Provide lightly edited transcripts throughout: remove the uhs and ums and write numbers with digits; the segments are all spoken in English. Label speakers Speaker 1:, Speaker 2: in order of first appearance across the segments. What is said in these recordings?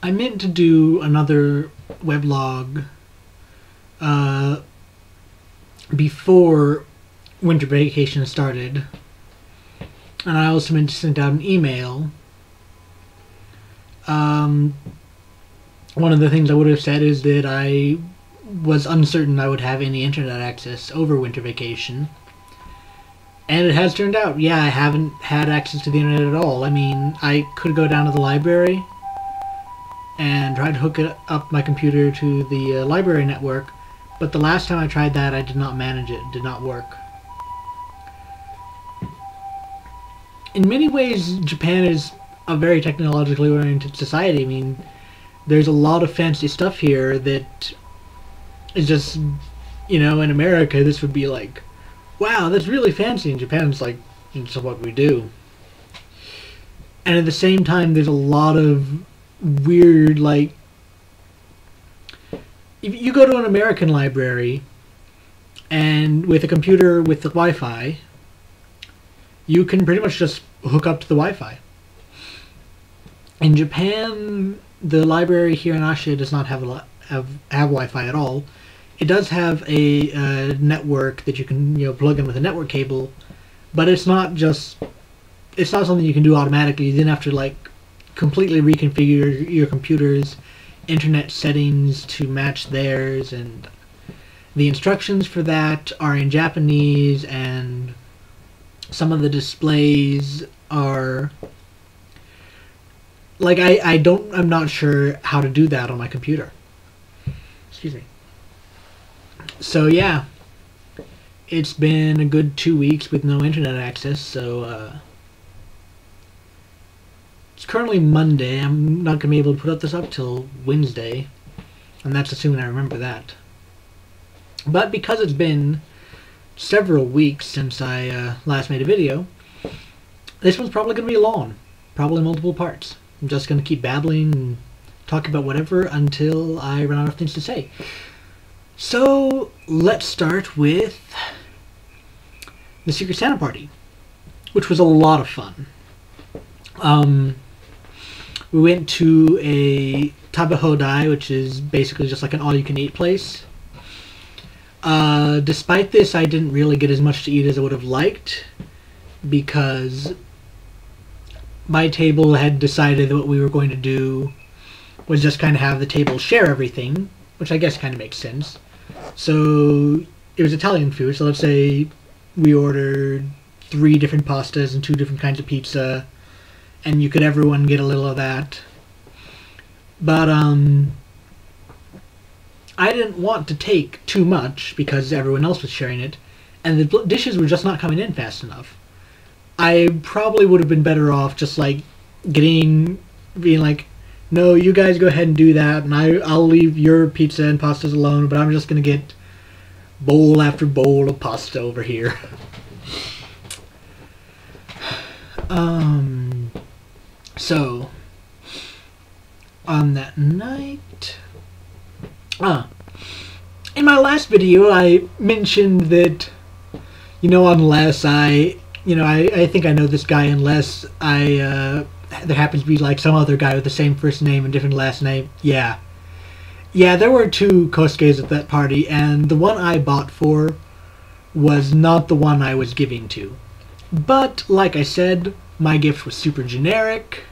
Speaker 1: I meant to do another weblog before winter vacation started, and I also meant to send out an email. One of the things I would have said is that I was uncertain I would have any internet access over winter vacation. And it has turned out, yeah, I haven't had access to the internet at all. I mean, I could go down to the library and try to hook up my computer to the library network, but the last time I tried that, I did not manage it. It did not work. In many ways, Japan is a very technologically oriented society. I mean, there's a lot of fancy stuff here that is just, you know, in America this would be like, wow, that's really fancy. In Japan it's like, it's what we do. And at the same time there's a lot of weird, like, if you go to an American library and with a computer with the Wi-Fi, you can pretty much just hook up to the Wi-Fi. In Japan, the library here in Asia does not have Wi-Fi at all. It does have a network that you can, you know, plug in with a network cable, but it's not something you can do automatically. You then have to like completely reconfigure your computer's internet settings to match theirs, and the instructions for that are in Japanese, and some of the displays are like, I'm not sure how to do that on my computer. Excuse me. So yeah, it's been a good 2 weeks with no internet access, so it's currently Monday. I'm not going to be able to put this up till Wednesday, and that's assuming I remember that. But because it's been several weeks since I last made a video, this one's probably going to be long, probably multiple parts. I'm just going to keep babbling and talk about whatever until I run out of things to say. So let's start with the Secret Santa party, which was a lot of fun. We went to a tabehodai, which is basically just like an all-you-can-eat place. Despite this, I didn't really get as much to eat as I would have liked, because my table had decided that what we were going to do was just kind of have the table share everything, which I guess kind of makes sense. So it was Italian food, so let's say we ordered 3 different pastas and 2 different kinds of pizza, and you could everyone get a little of that. But I didn't want to take too much because everyone else was sharing it, and the dishes were just not coming in fast enough. I probably would have been better off just like being like, no, you guys go ahead and do that, and I'll leave your pizza and pastas alone, but I'm just going to get bowl after bowl of pasta over here. So, on that night... in my last video, I mentioned that, you know, unless I think I know this guy, unless there happens to be like some other guy with the same first name and different last name. Yeah, there were 2 Kosuges at that party, and the one I bought for was not the one I was giving to. But, like I said, my gift was super generic.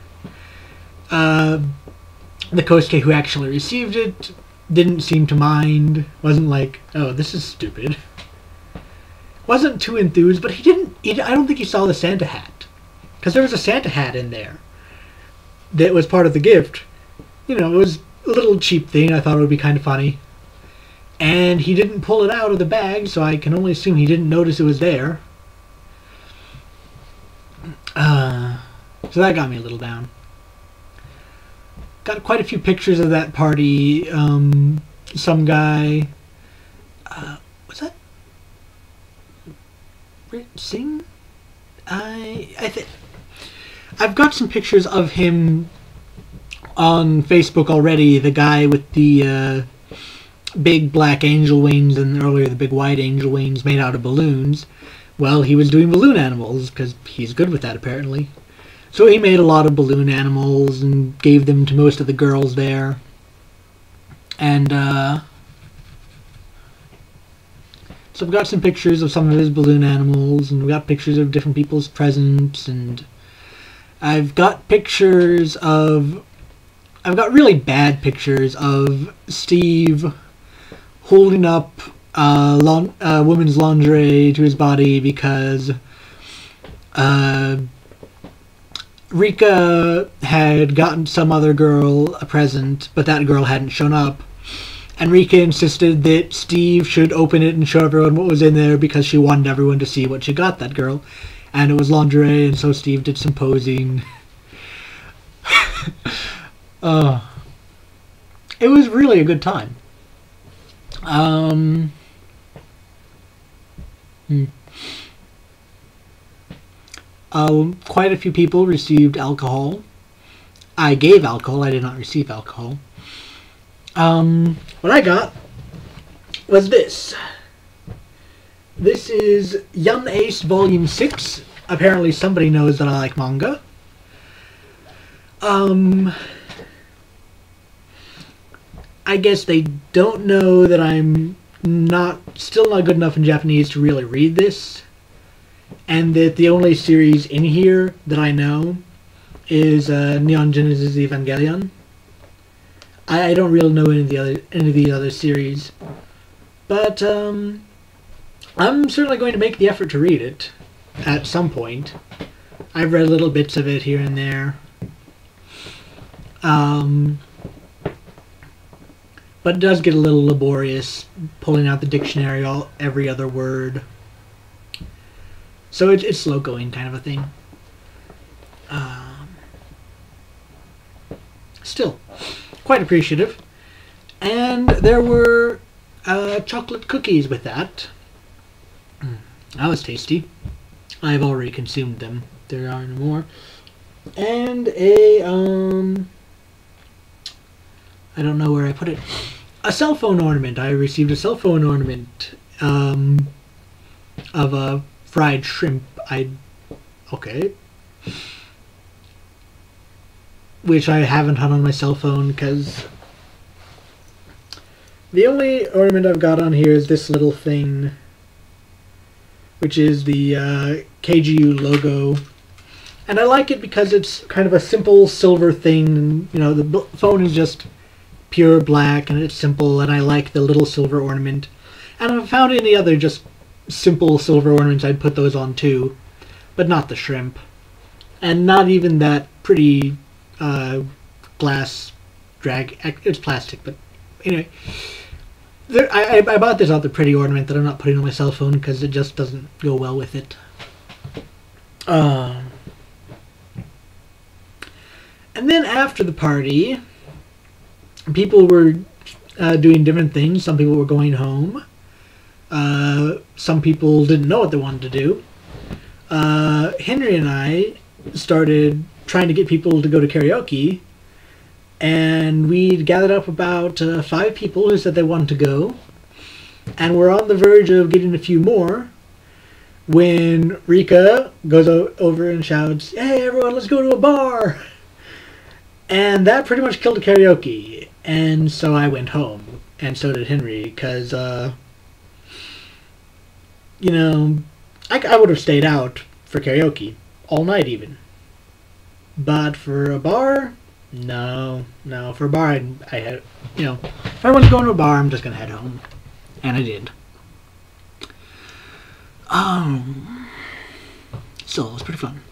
Speaker 1: The Kosuke who actually received it didn't seem to mind. Wasn't like, oh, this is stupid. Wasn't too enthused, but I don't think he saw the Santa hat. Because there was a Santa hat in there that was part of the gift. You know, it was a little cheap thing. I thought it would be kind of funny. And he didn't pull it out of the bag, so I can only assume he didn't notice it was there. So that got me a little down. Got quite a few pictures of that party. Some guy... what's that? Sing? I've got some pictures of him on Facebook already. The guy with the big black angel wings, and earlier the big white angel wings made out of balloons. Well, he was doing balloon animals because he's good with that apparently. So he made a lot of balloon animals and gave them to most of the girls there. And so I've got some pictures of some of his balloon animals, and we've got pictures of different people's presents, and I've got really bad pictures of Steve holding up women's lingerie to his body because Rika had gotten some other girl a present, but that girl hadn't shown up. And Rika insisted that Steve should open it and show everyone what was in there because she wanted everyone to see what she got that girl. And it was lingerie, and so Steve did some posing. It was really a good time. Quite a few people received alcohol. I gave alcohol. I did not receive alcohol. What I got was this. This is Young Ace Volume 6. Apparently somebody knows that I like manga. I guess they don't know that I'm still not good enough in Japanese to really read this. And that the only series in here that I know is Neon Genesis Evangelion. I don't really know any of the other series, but I'm certainly going to make the effort to read it at some point. I've read little bits of it here and there, but it does get a little laborious pulling out the dictionary every other word. So it's slow going kind of a thing. Still, quite appreciative. And there were chocolate cookies with that. That was tasty. I've already consumed them. There are no more. And a I don't know where I put it. A cell phone ornament. I received a cell phone ornament of a fried shrimp. Okay. Which I haven't had on my cell phone because the only ornament I've got on here is this little thing, which is the KGU logo. And I like it because it's kind of a simple silver thing. You know, the phone is just pure black and it's simple, and I like the little silver ornament. And if I found any other just simple silver ornaments, I'd put those on too. But not the shrimp. And not even that pretty glass drag. It's plastic, but anyway. I bought this other pretty ornament that I'm not putting on my cell phone because it just doesn't go well with it. And then after the party, people were doing different things. Some people were going home. Some people didn't know what they wanted to do. Henry and I started trying to get people to go to karaoke, and we gathered up about 5 people who said they wanted to go, and we're on the verge of getting a few more when Rika goes over and shouts, "Hey everyone, let's go to a bar!" And that pretty much killed the karaoke, and so I went home, and so did Henry, because you know, I would have stayed out for karaoke all night even. But for a bar, no. For a bar, I had, you know, if I want to go to a bar, I'm just going to head home. And I did. So, it was pretty fun.